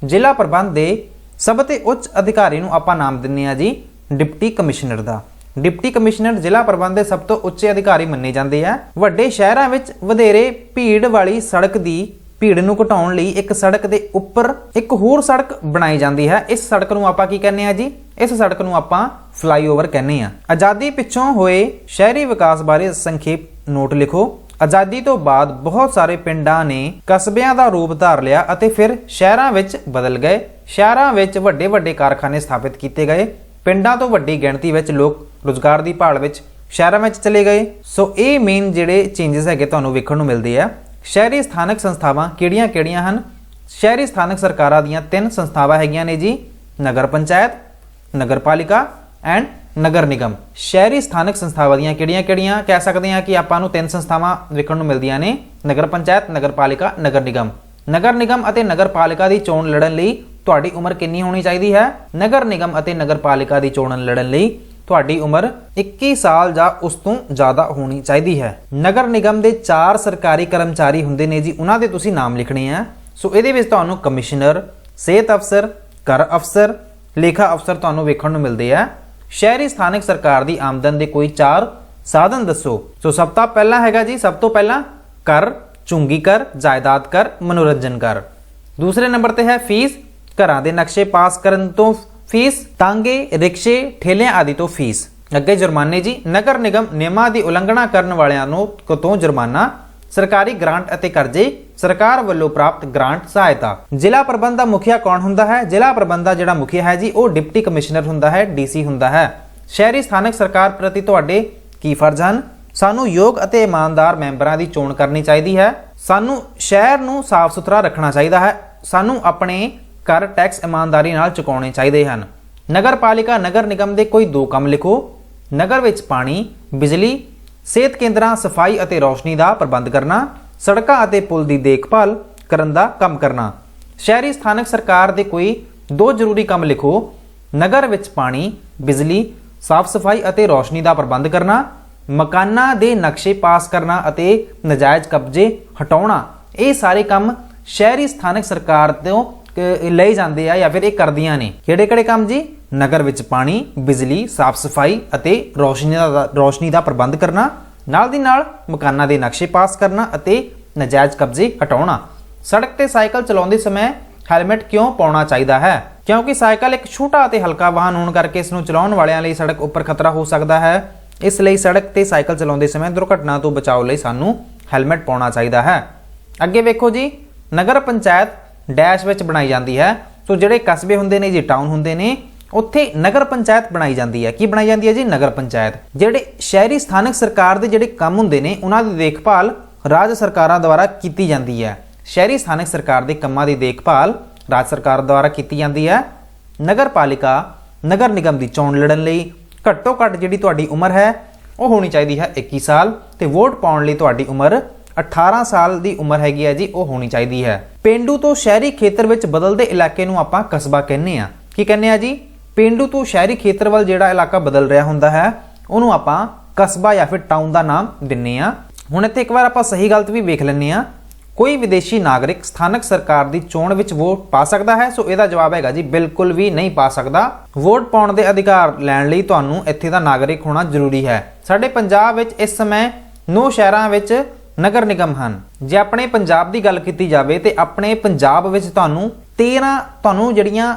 ਜ਼ਿਲ੍ਹਾ ਪ੍ਰਬੰਧ ਦੇ ਸਭ ਤੋਂ ਉੱਚ ਅਧਿਕਾਰੀ ਨੂੰ ਆਪਾਂ ਨਾਮ ਦਿੰਦੇ ਆ ਜੀ ਡਿਪਟੀ ਕਮਿਸ਼ਨਰ ਦਾ। ਡਿਪਟੀ ਕਮਿਸ਼ਨਰ ਜ਼ਿਲ੍ਹਾ ਪ੍ਰਬੰਧ ਦੇ ਸਭ ਤੋਂ ਉੱਚੇ ਅਧਿਕਾਰੀ ਮੰਨੇ ਜਾਂਦੇ ਆ। ਵੱਡੇ ਸ਼ਹਿਰਾਂ ਵਿੱਚ ਵਧੇਰੇ ਭੀੜ ਵਾਲੀ ਸੜਕ ਦੀ ਭੀੜ ਨੂੰ ਘਟਾਉਣ ਲਈ ਇੱਕ ਸੜਕ ਦੇ ਉੱਪਰ ਇੱਕ ਹੋਰ ਸੜਕ ਬਣਾਈ ਜਾਂਦੀ ਹੈ। ਇਸ ਸੜਕ ਨੂੰ ਆਪਾਂ ਕੀ ਕਹਿੰਦੇ ਆ ਜੀ? इस सड़क नूं आपां फ्लाईओवर कहने आ। आज़ादी पिछों होए शहरी विकास बारे संखेप नोट लिखो। आज़ादी तो बाद बहुत सारे पिंडां ने कस्बिਆਂ ਦਾ रूप धार लिया ਅਤੇ फिर शहरां विच बदल गए। शहरां विच ਵੱਡੇ ਵੱਡੇ कारखाने स्थापित किए गए। पिंडां तो ਵੱਡੀ ਗਿਣਤੀ ਵਿੱਚ ਲੋਕ ਰੁਜ਼ਗਾਰ ਦੀ ਭਾਲ ਵਿੱਚ ਸ਼ਹਿਰਾਂ ਵਿੱਚ ਚਲੇ ਗਏ। ਸੋ ਇਹ ਮੇਨ ਜਿਹੜੇ ਚੇਂਜਸ ਹੈਗੇ ਤੁਹਾਨੂੰ ਵੇਖਣ ਨੂੰ ਮਿਲਦੇ ਆ। ਸ਼ਹਿਰੀ ਸਥਾਨਕ ਸੰਸਥਾਵਾਂ ਕਿਹੜੀਆਂ-ਕਿਹੜੀਆਂ ਹਨ? ਸ਼ਹਿਰੀ ਸਥਾਨਕ ਸਰਕਾਰਾਂ ਦੀਆਂ 3 ਸੰਸਥਾਵਾਂ ਹੈਗੀਆਂ ਨੇ ਜੀ, ਨਗਰ ਪੰਚਾਇਤ, नगरपालिका एंड नगर निगम। शहरी स्थानक संस्थावां ਦੀਆਂ ਕਿਹੜੀਆਂ-ਕਿਹੜੀਆਂ ਕਹਿ ਸਕਦੇ ਹਾਂ ਕਿ ਆਪਾਂ ਨੂੰ 3 ਸੰਸਥਾਵਾਂ ਵੇਖਣ ਨੂੰ ਮਿਲਦੀਆਂ ਨੇ, ਨਗਰ ਪੰਚਾਇਤ, ਨਗਰਪਾਲਿਕਾ, ਨਗਰ ਨਿਗਮ। ਨਗਰ ਨਿਗਮ ਅਤੇ ਨਗਰਪਾਲਿਕਾ ਦੀ ਚੋਣ ਲੜਨ ਲਈ ਤੁਹਾਡੀ ਉਮਰ ਕਿੰਨੀ ਹੋਣੀ ਚਾਹੀਦੀ ਹੈ? ਨਗਰ ਨਿਗਮ ਅਤੇ ਨਗਰਪਾਲਿਕਾ ਦੀ ਚੋਣ ਲੜਨ ਲਈ ਤੁਹਾਡੀ ਉਮਰ 21 ਸਾਲ ਜਾਂ ਉਸ ਤੋਂ ਜ਼ਿਆਦਾ ਹੋਣੀ ਚਾਹੀਦੀ ਹੈ। ਨਗਰ ਨਿਗਮ ਦੇ 4 ਸਰਕਾਰੀ ਕਰਮਚਾਰੀ ਹੁੰਦੇ ਨੇ ਜੀ, ਉਹਨਾਂ ਦੇ ਤੁਸੀਂ ਨਾਮ ਲਿਖਣੇ ਆ। ਸੋ ਇਹਦੇ ਵਿੱਚ ਤੁਹਾਨੂੰ ਕਮਿਸ਼ਨਰ, ਸਿਹਤ ਅਫਸਰ, ਕਰ ਅਫਸਰ, लेखा अफसर तुहानूं वेखण नूं मिलदे आ। शहरी स्थानक सरकार दी आमदन दे कोई 4 साधन दसो। सो सब तो पहला हैगा जी, सब तो पहला कर, चुंगी कर, जायदाद कर, मनोरंजन कर। दूसरे नंबर ते है फीस, घरां दे नक्शे पास करन तो फीस, तांगे, रिक्शे, ठेलियां आदि तो फीस। अगे जुर्माने जी, नगर निगम नियमां दी उलंघना करन वालियां नूं तो जुर्माना, सरकारी ग्रांट ਅਤੇ ਕਰਜ਼ੇ, सरकार ਵੱਲੋਂ प्राप्त ग्रांट सहायता। ਜ਼ਿਲ੍ਹਾ ਪ੍ਰਬੰਧ ਦਾ ਮੁਖੀਆ ਕੌਣ ਹੁੰਦਾ ਹੈ? ਜ਼ਿਲ੍ਹਾ ਪ੍ਰਬੰਧ ਦਾ ਜਿਹੜਾ ਮੁਖੀਆ ਹੈ ਜੀ ਉਹ ਡਿਪਟੀ ਕਮਿਸ਼ਨਰ ਹੁੰਦਾ ਹੈ, ਡੀਸੀ ਹੁੰਦਾ ਹੈ। ਸ਼ਹਿਰੀ ਸਥਾਨਕ ਸਰਕਾਰ ਪ੍ਰਤੀ ਤੁਹਾਡੇ ਕੀ ਫਰਜ਼ ਹਨ? ਸਾਨੂੰ ਯੋਗ ਅਤੇ ਇਮਾਨਦਾਰ ਮੈਂਬਰਾਂ ਦੀ ਚੋਣ ਕਰਨੀ ਚਾਹੀਦੀ ਹੈ। ਸਾਨੂੰ ਸ਼ਹਿਰ ਨੂੰ ਸਾਫ਼ ਸੁਥਰਾ ਰੱਖਣਾ ਚਾਹੀਦਾ ਹੈ। ਸਾਨੂੰ ਆਪਣੇ ਕਰ ਟੈਕਸ ਇਮਾਨਦਾਰੀ ਨਾਲ ਚੁਕਾਉਣੇ ਚਾਹੀਦੇ ਹਨ। ਨਗਰਪਾਲਿਕਾ ਨਗਰ ਨਿਗਮ ਦੇ ਕੋਈ 2 ਕੰਮ ਲਿਖੋ। ਨਗਰ ਵਿੱਚ ਪਾਣੀ, ਬਿਜਲੀ, ਸਿਹਤ ਕੇਂਦਰਾਂ, ਸਫਾਈ ਅਤੇ ਰੌਸ਼ਨੀ ਦਾ ਪ੍ਰਬੰਧ ਕਰਨਾ, ਸੜਕਾਂ ਅਤੇ ਪੁਲ ਦੀ ਦੇਖਭਾਲ ਕਰਨ ਦਾ ਕੰਮ ਕਰਨਾ। ਸ਼ਹਿਰੀ ਸਥਾਨਕ ਸਰਕਾਰ ਦੇ ਕੋਈ 2 ਜ਼ਰੂਰੀ ਕੰਮ ਲਿਖੋ। ਨਗਰ ਵਿੱਚ ਪਾਣੀ, ਬਿਜਲੀ, ਸਾਫ਼ ਸਫਾਈ ਅਤੇ ਰੌਸ਼ਨੀ ਦਾ ਪ੍ਰਬੰਧ ਕਰਨਾ, ਮਕਾਨਾਂ ਦੇ ਨਕਸ਼ੇ ਪਾਸ ਕਰਨਾ ਅਤੇ ਨਜਾਇਜ਼ ਕਬਜ਼ੇ ਹਟਾਉਣਾ। ਇਹ ਸਾਰੇ ਕੰਮ ਸ਼ਹਿਰੀ ਸਥਾਨਕ ਸਰਕਾਰ ਤੋਂ ਲਏ ਜਾਂਦੇ ਆ ਜਾਂ ਫਿਰ ਇਹ ਕਰਦੀਆਂ ਨੇ। ਕਿਹੜੇ-ਕਿਹੜੇ ਕੰਮ ਜੀ? ਨਗਰ ਵਿੱਚ ਪਾਣੀ, ਬਿਜਲੀ, ਸਾਫ਼ ਸਫਾਈ ਅਤੇ ਰੌਸ਼ਨੀ ਦਾ ਪ੍ਰਬੰਧ ਕਰਨਾ, ਨਾਲ ਦੀ ਨਾਲ ਮਕਾਨਾਂ ਦੇ ਨਕਸ਼ੇ ਪਾਸ ਕਰਨਾ ਅਤੇ ਨਜਾਇਜ਼ ਕਬਜ਼ੇ ਹਟਾਉਣਾ। ਸੜਕ ਤੇ ਸਾਈਕਲ ਚਲਾਉਂਦੇ ਸਮੇਂ ਹੈਲਮਟ ਕਿਉਂ ਪਾਉਣਾ ਚਾਹੀਦਾ ਹੈ? ਕਿਉਂਕਿ ਸਾਈਕਲ ਇੱਕ ਛੋਟਾ ਅਤੇ ਹਲਕਾ ਵਾਹਨ ਹੋਣ ਕਰਕੇ ਇਸ ਨੂੰ ਚਲਾਉਣ ਵਾਲਿਆਂ ਲਈ ਸੜਕ ਉੱਪਰ ਖਤਰਾ ਹੋ ਸਕਦਾ ਹੈ। ਇਸ ਲਈ ਸੜਕ ਤੇ ਸਾਈਕਲ ਚਲਾਉਂਦੇ ਸਮੇਂ ਦੁਰਘਟਨਾ ਤੋਂ ਬਚਾਓ ਲਈ ਸਾਨੂੰ ਹੈਲਮਟ ਪਾਉਣਾ ਚਾਹੀਦਾ ਹੈ। ਅੱਗੇ ਵੇਖੋ ਜੀ, ਨਗਰ ਪੰਚਾਇਤ ਡੈਸ਼ ਵਿੱਚ ਬਣਾਈ ਜਾਂਦੀ ਹੈ। ਸੋ ਜਿਹੜੇ ਕਸਬੇ ਹੁੰਦੇ ਨੇ ਜੀ, ਟਾਊਨ ਹੁੰਦੇ ਨੇ, ਉੱਥੇ ਨਗਰ ਪੰਚਾਇਤ ਬਣਾਈ ਜਾਂਦੀ ਹੈ। ਕੀ ਬਣਾਈ ਜਾਂਦੀ ਹੈ ਜੀ? ਨਗਰ ਪੰਚਾਇਤ। ਜਿਹੜੇ ਸ਼ਹਿਰੀ ਸਥਾਨਕ ਸਰਕਾਰ ਦੇ ਜਿਹੜੇ ਕੰਮ ਹੁੰਦੇ ਨੇ ਉਹਨਾਂ ਦੀ ਦੇਖਭਾਲ ਰਾਜ ਸਰਕਾਰਾਂ ਦੁਆਰਾ ਕੀਤੀ ਜਾਂਦੀ ਹੈ। ਸ਼ਹਿਰੀ ਸਥਾਨਕ ਸਰਕਾਰ ਦੇ ਕੰਮਾਂ ਦੀ ਦੇਖਭਾਲ ਰਾਜ ਸਰਕਾਰ ਦੁਆਰਾ ਕੀਤੀ ਜਾਂਦੀ ਹੈ। ਨਗਰ ਪਾਲਿਕਾ ਨਗਰ ਨਿਗਮ ਦੀ ਚੋਣ ਲੜਨ ਲਈ ਘੱਟੋ ਘੱਟ ਜਿਹੜੀ ਤੁਹਾਡੀ ਉਮਰ ਹੈ ਉਹ ਹੋਣੀ ਚਾਹੀਦੀ ਹੈ 21 ਸਾਲ ਤੇ ਵੋਟ ਪਾਉਣ ਲਈ ਤੁਹਾਡੀ ਉਮਰ 18 ਸਾਲ ਦੀ ਉਮਰ ਹੈਗੀ ਹੈ ਜੀ, ਉਹ ਹੋਣੀ ਚਾਹੀਦੀ ਹੈ। ਪਿੰਡੂ ਤੋਂ ਸ਼ਹਿਰੀ ਖੇਤਰ ਵਿੱਚ ਬਦਲਦੇ ਇਲਾਕੇ ਨੂੰ ਆਪਾਂ ਕਸਬਾ ਕਹਿੰਦੇ ਆ। ਕੀ ਕਹਿੰਦੇ ਆ ਜੀ? ਪਿੰਡੂ ਤੋਂ ਸ਼ਹਿਰੀ ਖੇਤਰ ਵੱਲ ਜਿਹੜਾ ਇਲਾਕਾ ਬਦਲ ਰਿਹਾ ਹੁੰਦਾ ਹੈ ਉਹਨੂੰ ਆਪਾਂ ਕਸਬਾ ਜਾਂ ਫਿਰ ਟਾਊਨ ਦਾ ਨਾਮ ਦਿੰਨੇ ਆ। ਹੁਣ ਇੱਥੇ ਇੱਕ ਵਾਰ ਆਪਾਂ ਸਹੀ ਗਲਤ ਵੀ ਵੇਖ ਲੈਂਦੇ ਆ। ਕੋਈ ਵਿਦੇਸ਼ੀ ਨਾਗਰਿਕ ਸਥਾਨਕ ਸਰਕਾਰ ਦੀ ਚੋਣ ਵਿੱਚ ਵੋਟ ਪਾ ਸਕਦਾ ਹੈ? ਸੋ ਇਹਦਾ ਜਵਾਬ ਹੈਗਾ ਜੀ ਬਿਲਕੁਲ ਵੀ ਨਹੀਂ ਪਾ ਸਕਦਾ। ਵੋਟ ਪਾਉਣ ਦੇ ਅਧਿਕਾਰ ਲੈਣ ਲਈ ਤੁਹਾਨੂੰ ਇੱਥੇ ਦਾ ਨਾਗਰਿਕ ਹੋਣਾ ਜ਼ਰੂਰੀ ਹੈ। ਸਾਡੇ ਪੰਜਾਬ ਵਿੱਚ ਇਸ ਸਮੇਂ 9 ਸ਼ਹਿਰਾਂ ਵਿੱਚ ਨਗਰ ਨਿਗਮ ਹਨ। ਜੇ ਆਪਣੇ ਪੰਜਾਬ ਦੀ ਗੱਲ ਕੀਤੀ ਜਾਵੇ ਤੇ ਆਪਣੇ ਪੰਜਾਬ ਵਿੱਚ ਤੁਹਾਨੂੰ 13 ਜਿਹੜੀਆਂ